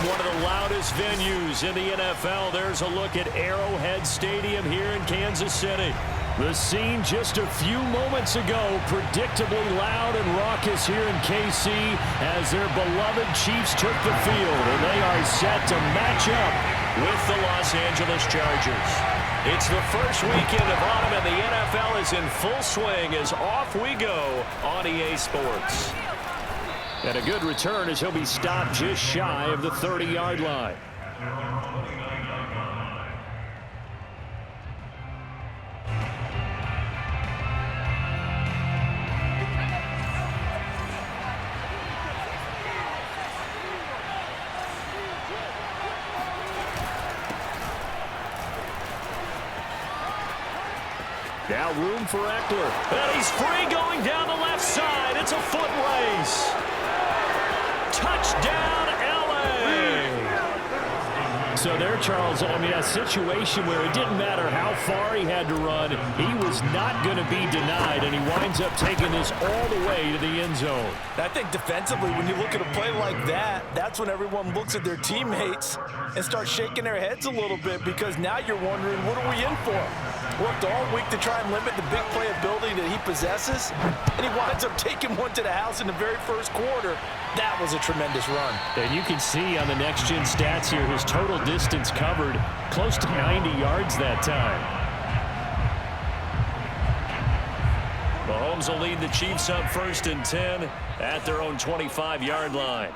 one of the loudest venues in the NFL. There's a look at Arrowhead Stadium here in Kansas City. The scene just a few moments ago, predictably loud and raucous here in KC as their beloved Chiefs took the field, and they are set to match up with the Los Angeles Chargers. It's the first weekend of autumn, and the NFL is in full swing as off we go on EA Sports. And a good return as he'll be stopped just shy of the 30-yard line. Now room for Eckler. And he's free going down the left side. It's a foot race. Touchdown, L.A. So there, Charles, I mean, a situation where it didn't matter how far he had to run. He was not going to be denied, and he winds up taking this all the way to the end zone. I think defensively, when you look at a play like that, that's when everyone looks at their teammates and starts shaking their heads a little bit, because now you're wondering, what are we in for? Worked all week to try and limit the big play ability that he possesses, and he winds up taking one to the house in the very first quarter. That was a tremendous run. And you can see on the next-gen stats here, his total distance covered close to 90 yards that time. Mahomes will lead the Chiefs up 1st and 10 at their own 25-yard line.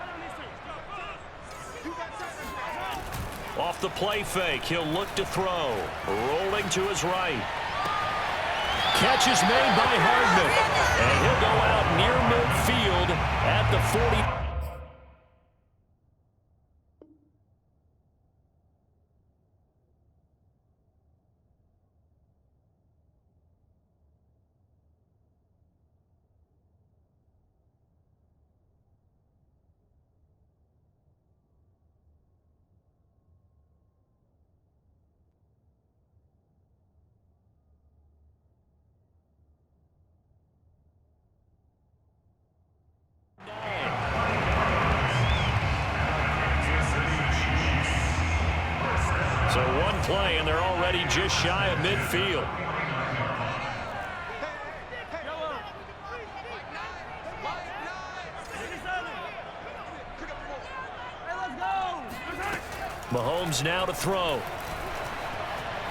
Off the play fake, he'll look to throw. Rolling to his right. Catch is made by Hardman. And he'll go out near midfield at the 40. So one play, and they're already just shy of midfield. Mahomes now to throw.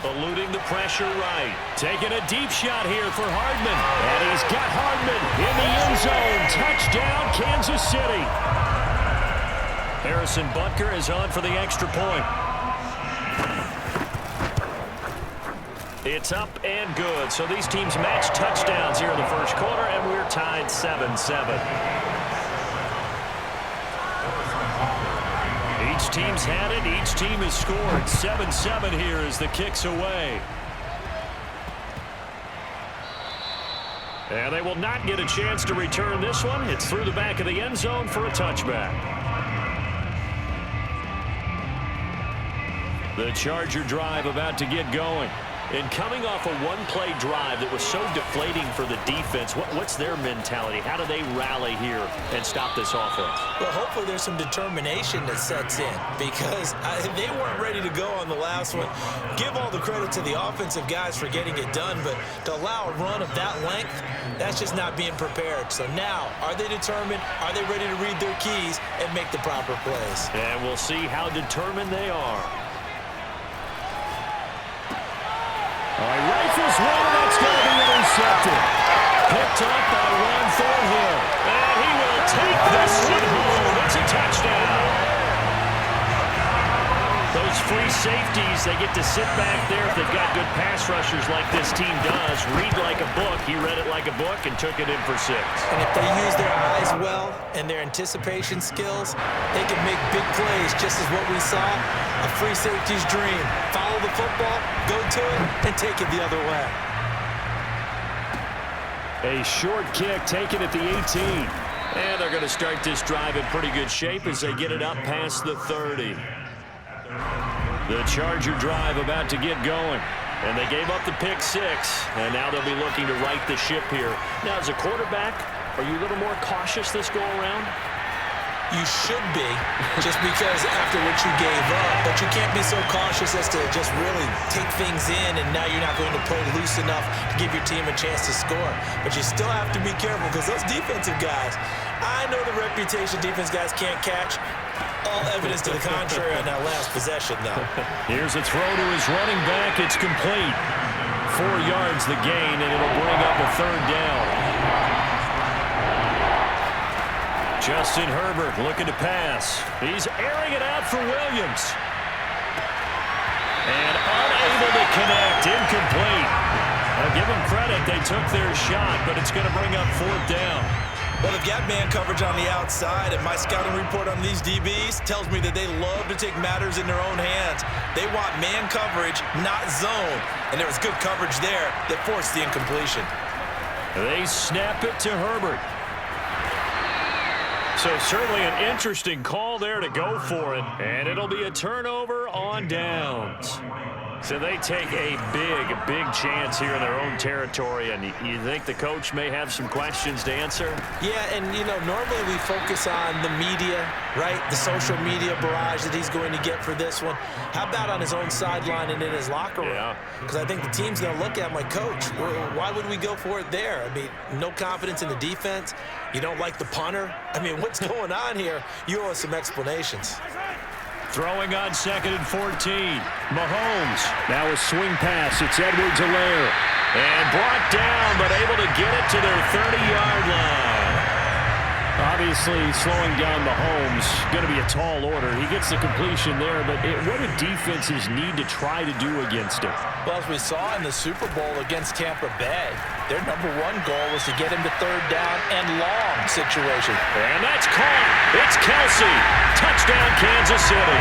Eluding the pressure right. Taking a deep shot here for Hardman. And he's got Hardman in the end zone. Touchdown, Kansas City. Harrison Butker is on for the extra point. It's up and good. So these teams match touchdowns here in the first quarter, and we're tied 7-7. Each team's had it. Each team has scored. 7-7 here as the kick's away. And they will not get a chance to return this one. It's through the back of the end zone for a touchback. The Charger drive about to get going. And coming off a one-play drive that was so deflating for the defense, what's their mentality? How do they rally here and stop this offense? Well, hopefully there's some determination that sets in, because they weren't ready to go on the last one. Give all the credit to the offensive guys for getting it done, but to allow a run of that length, that's just not being prepared. So now, are they determined? Are they ready to read their keys and make the proper plays? And we'll see how determined they are. All right, rifles one, and that's going to be intercepted. Picked up by Ron Thornhill. And he will take this one home. It's a touchdown. Those free safeties, they get to sit back there if they've got good pass rushers like this team does. Read like a book. He read it like a book and took it in for 6. And if they use their eyes well and their anticipation skills, they can make big plays, just as what we saw. A free safety's dream. Follow the football, go to it, and take it the other way. A short kick taken at the 18. And they're going to start this drive in pretty good shape as they get it up past the 30. The Charger drive about to get going. And they gave up the pick 6. And now they'll be looking to right the ship here. Now, as a quarterback, are you a little more cautious this go around? You should be, just because after what you gave up. But you can't be so cautious as to just really take things in, and now you're not going to play loose enough to give your team a chance to score. But you still have to be careful, because those defensive guys, I know the reputation defense guys can't catch. All evidence to the contrary on that last possession, though. Here's a throw to his running back. It's complete. 4 yards the gain, and it'll bring up a third down. Justin Herbert looking to pass. He's airing it out for Williams. And unable to connect. Incomplete. I'll give them credit. They took their shot, but it's going to bring up fourth down. Well, they've got man coverage on the outside, and my scouting report on these DBs tells me that they love to take matters in their own hands. They want man coverage, not zone. And there was good coverage there that forced the incompletion. They snap it to Herbert. So certainly an interesting call there to go for it. And it'll be a turnover on downs. So they take a big chance here in their own territory. And you think the coach may have some questions to answer? Yeah, and, normally we focus on the media, right? The social media barrage that he's going to get for this one. How about on his own sideline and in his locker room? Yeah. Because I think the team's going to look at him like, Coach, why would we go for it there? I mean, no confidence in the defense. You don't like the punter? I mean, what's going on here? You owe us some explanations. Throwing on 2nd and 14. Mahomes. Now a swing pass. It's Edwards-Helaire. And brought down, but able to get it to their 30-yard line. Obviously, slowing down Mahomes, going to be a tall order. He gets the completion there, but what do defenses need to try to do against him? Well, as we saw in the Super Bowl against Tampa Bay, their number one goal was to get him to third down and long situation. And that's caught. It's Kelce. Touchdown, Kansas City.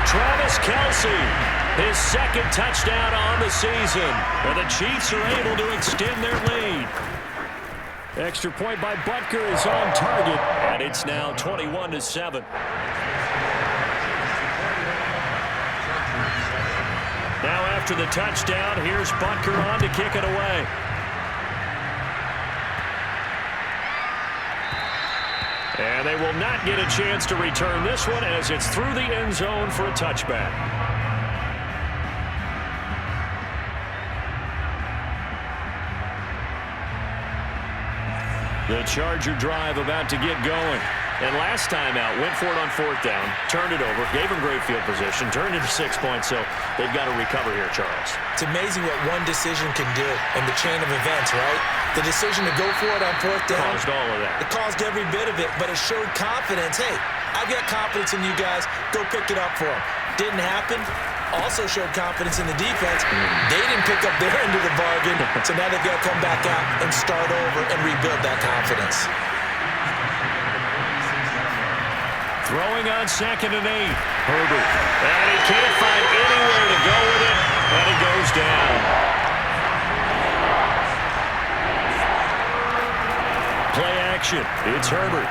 Travis Kelce, his second touchdown on the season. And the Chiefs are able to extend their lead. Extra point by Butker is on target, and it's now 21-7. Now after the touchdown, here's Butker on to kick it away. And they will not get a chance to return this one as it's through the end zone for a touchback. The Charger drive about to get going. And last time out, went for it on fourth down, turned it over, gave him great field position, turned it to 6 points, so they've got to recover here, Charles. It's amazing what one decision can do in the chain of events, right? The decision to go for it on fourth down. Caused all of that. It caused every bit of it, but it showed confidence. Hey, I've got confidence in you guys. Go pick it up for them. Didn't happen. Also showed confidence in the defense. They didn't pick up their end of the bargain, so now they've got to come back out and start over and rebuild that confidence. Throwing on 2nd and 8. Herbert. And he can't find anywhere to go with it, and it goes down. Play action. It's Herbert.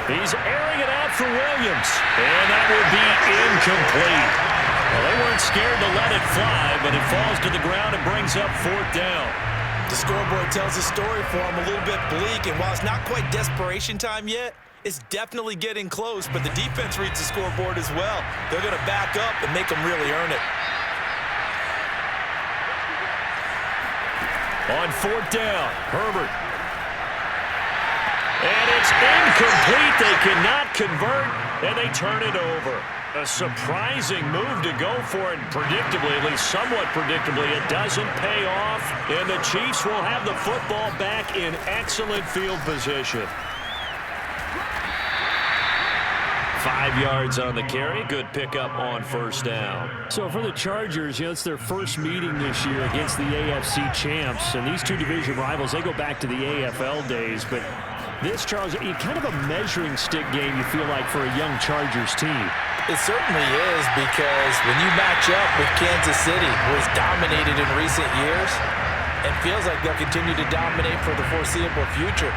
He's airing it out for Williams. And that would be incomplete. Well, they weren't scared to let it fly, but it falls to the ground and brings up fourth down. The scoreboard tells the story for him a little bit bleak, and while it's not quite desperation time yet, it's definitely getting close, but the defense reads the scoreboard as well. They're going to back up and make them really earn it. On fourth down, Herbert. And it's incomplete. They cannot convert, and they turn it over. A surprising move to go for it, predictably, at least somewhat predictably. It doesn't pay off, and the Chiefs will have the football back in excellent field position. 5 yards on the carry. Good pickup on first down. So for the Chargers, it's their first meeting this year against the AFC champs. And these two division rivals, they go back to the AFL days. But this, Charles, kind of a measuring stick game, you feel like, for a young Chargers team. It certainly is, because when you match up with Kansas City, who has dominated in recent years, it feels like they'll continue to dominate for the foreseeable future.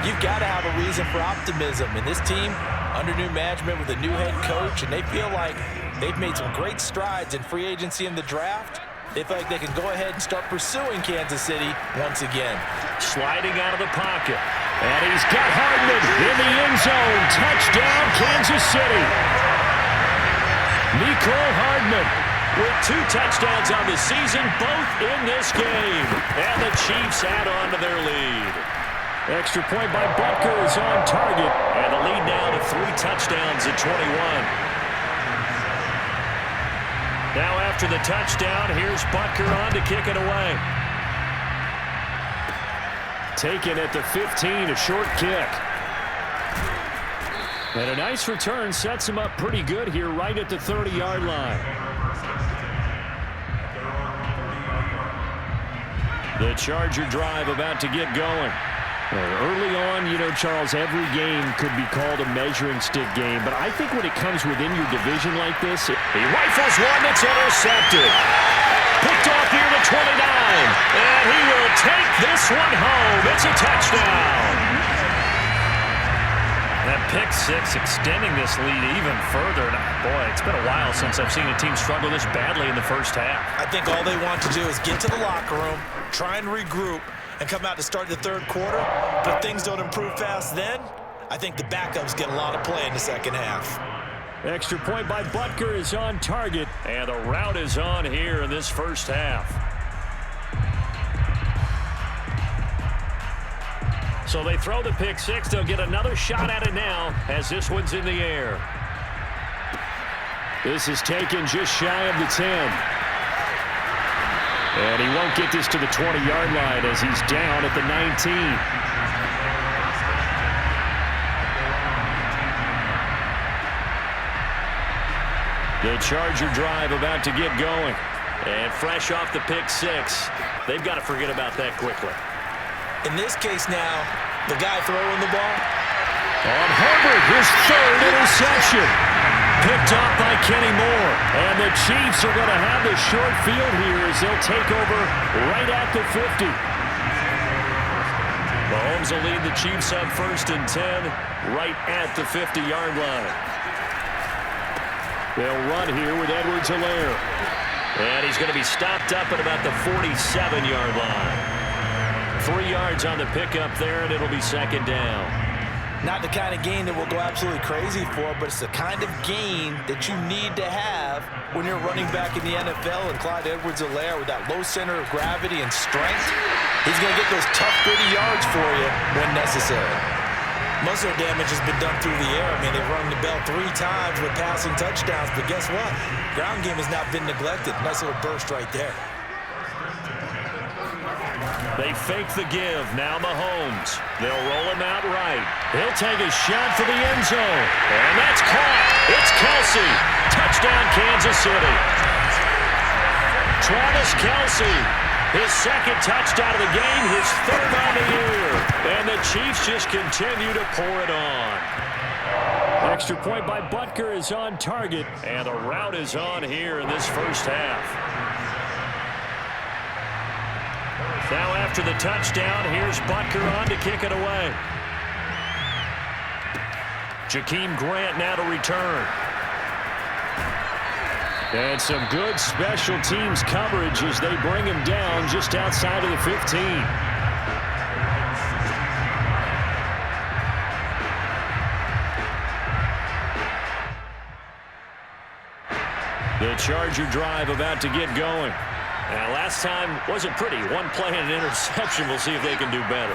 You've got to have a reason for optimism. And this team, under new management with a new head coach, and they feel like they've made some great strides in free agency in the draft. They feel like they can go ahead and start pursuing Kansas City once again. Sliding out of the pocket. And he's got Hardman in the end zone. Touchdown, Kansas City. Mecole Hardman with 2 touchdowns on the season, both in this game. And the Chiefs add on to their lead. Extra point by Butker is on target. And the lead now to 3 touchdowns at 21. Now after the touchdown, here's Butker on to kick it away. Taken at the 15, a short kick. And a nice return sets him up pretty good here right at the 30-yard line. The Charger drive about to get going. Early on, you know, Charles, every game could be called a measuring stick game, but I think when it comes within your division like this, he rifles one that's intercepted. Picked off near the 29, and he will take this one home. It's a touchdown. That pick six extending this lead even further. Boy, it's been a while since I've seen a team struggle this badly in the first half. I think all they want to do is get to the locker room, try and regroup, and come out to start the third quarter. But if things don't improve fast then, I think the backups get a lot of play in the second half. Extra point by Butker is on target, and the route is on here in this first half. So they throw the pick six. They'll get another shot at it now as this one's in the air. This is taken just shy of the 10. And he won't get this to the 20-yard line as he's down at the 19. The Charger drive about to get going. And fresh off the pick six, they've got to forget about that quickly. In this case now, the guy throwing the ball. On Herbert, his 3rd interception. Picked off by Kenny Moore. And the Chiefs are going to have the short field here as they'll take over right at the 50. Mahomes will lead the Chiefs up 1st and 10 right at the 50-yard line. They'll run here with Edwards-Helaire. And he's going to be stopped up at about the 47-yard line. 3 yards on the pickup there, and it'll be 2nd down. Not the kind of gain that we'll go absolutely crazy for, but it's the kind of gain that you need to have when you're running back in the NFL. And Clyde Edwards-Helaire, with that low center of gravity and strength, he's going to get those tough, gritty yards for you when necessary. Most of their damage has been done through the air. I mean, they've rung the bell 3 times with passing touchdowns, but guess what? Ground game has not been neglected. Nice little burst right there. They fake the give. Now Mahomes. They'll roll him out right. He'll take a shot for the end zone. And that's caught. It's Kelce. Touchdown, Kansas City. Travis Kelce. His 2nd touchdown of the game. His 3rd on the year. And the Chiefs just continue to pour it on. Extra point by Butker is on target. And the route is on here in this first half. Now after the touchdown, here's Butker on to kick it away. Jakeem Grant now to return. And some good special teams coverage as they bring him down just outside of the 15. The Charger drive about to get going. Now, last time wasn't pretty. 1 play and an interception. We'll see if they can do better.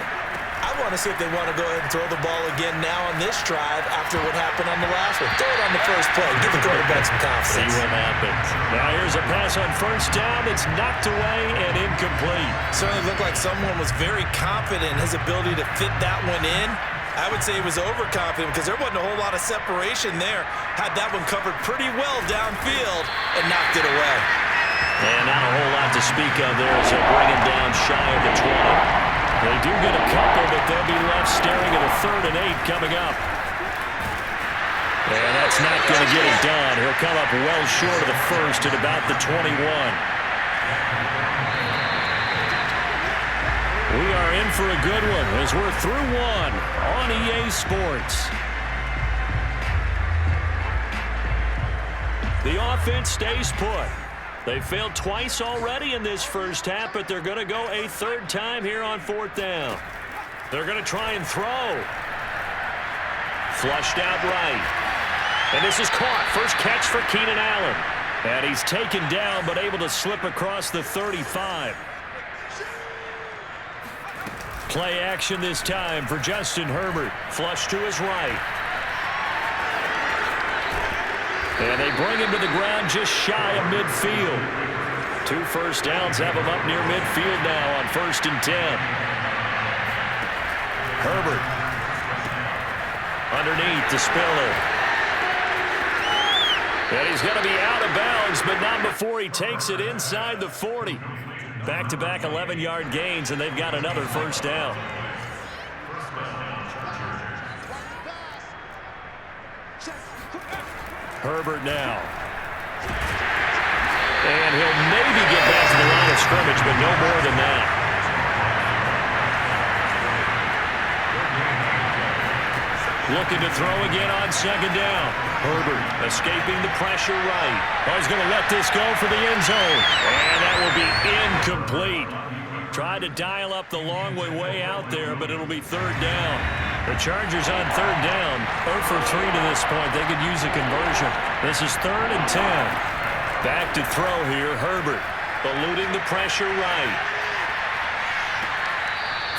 I want to see if they want to go ahead and throw the ball again now on this drive after what happened on the last one. Throw it on the first play. Give the quarterback some confidence. See what happens. Now here's a pass on 1st down. It's knocked away and incomplete. Certainly looked like someone was very confident in his ability to fit that one in. I would say he was overconfident because there wasn't a whole lot of separation there. Had that one covered pretty well downfield and knocked it away. And not a whole lot to speak of there as they bring him down shy of the 20. They do get a couple, but they'll be left staring at a 3rd and 8 coming up. And that's not going to get it done. He'll come up well short of the 1st at about the 21. We are in for a good one as we're through 1 on EA Sports. The offense stays put. They failed twice already in this first half, but they're going to go a 3rd time here on 4th down. They're going to try and throw. Flushed out right. And this is caught. First catch for Keenan Allen. And he's taken down but able to slip across the 35. Play action this time for Justin Herbert. Flush to his right. And they bring him to the ground just shy of midfield. 2 first downs have him up near midfield now on 1st and 10. Herbert. Underneath to Spiller. And he's going to be out of bounds, but not before he takes it inside the 40. Back-to-back 11-yard gains, and they've got another first down. Herbert now. And he'll maybe get back to the line of scrimmage, but no more than that. Looking to throw again on 2nd down. Herbert escaping the pressure right. Oh, he's going to let this go for the end zone. And that will be incomplete. Tried to dial up the long way out there, but it'll be 3rd down. The Chargers on 3rd down. 0 for 3 to this point. They could use a conversion. This is 3rd and 10. Back to throw here. Herbert eluding the pressure right.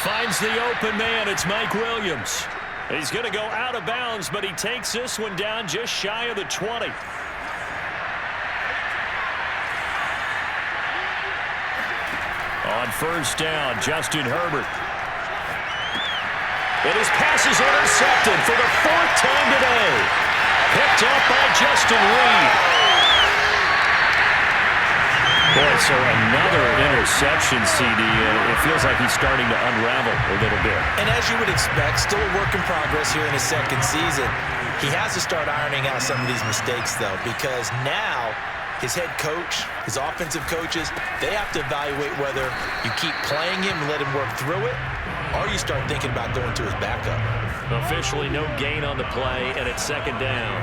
Finds the open man. It's Mike Williams. He's going to go out of bounds, but he takes this one down just shy of the 20. On 1st down, Justin Herbert. And his pass is intercepted for the 4th time today. Picked up by Justin Reed. Boy, so another interception, CD. It feels like he's starting to unravel a little bit. And as you would expect, still a work in progress here in his 2nd season. He has to start ironing out some of these mistakes, though, because now his head coach, his offensive coaches, they have to evaluate whether you keep playing him and let him work through it, or you start thinking about going to his backup. Officially no gain on the play, and it's 2nd down.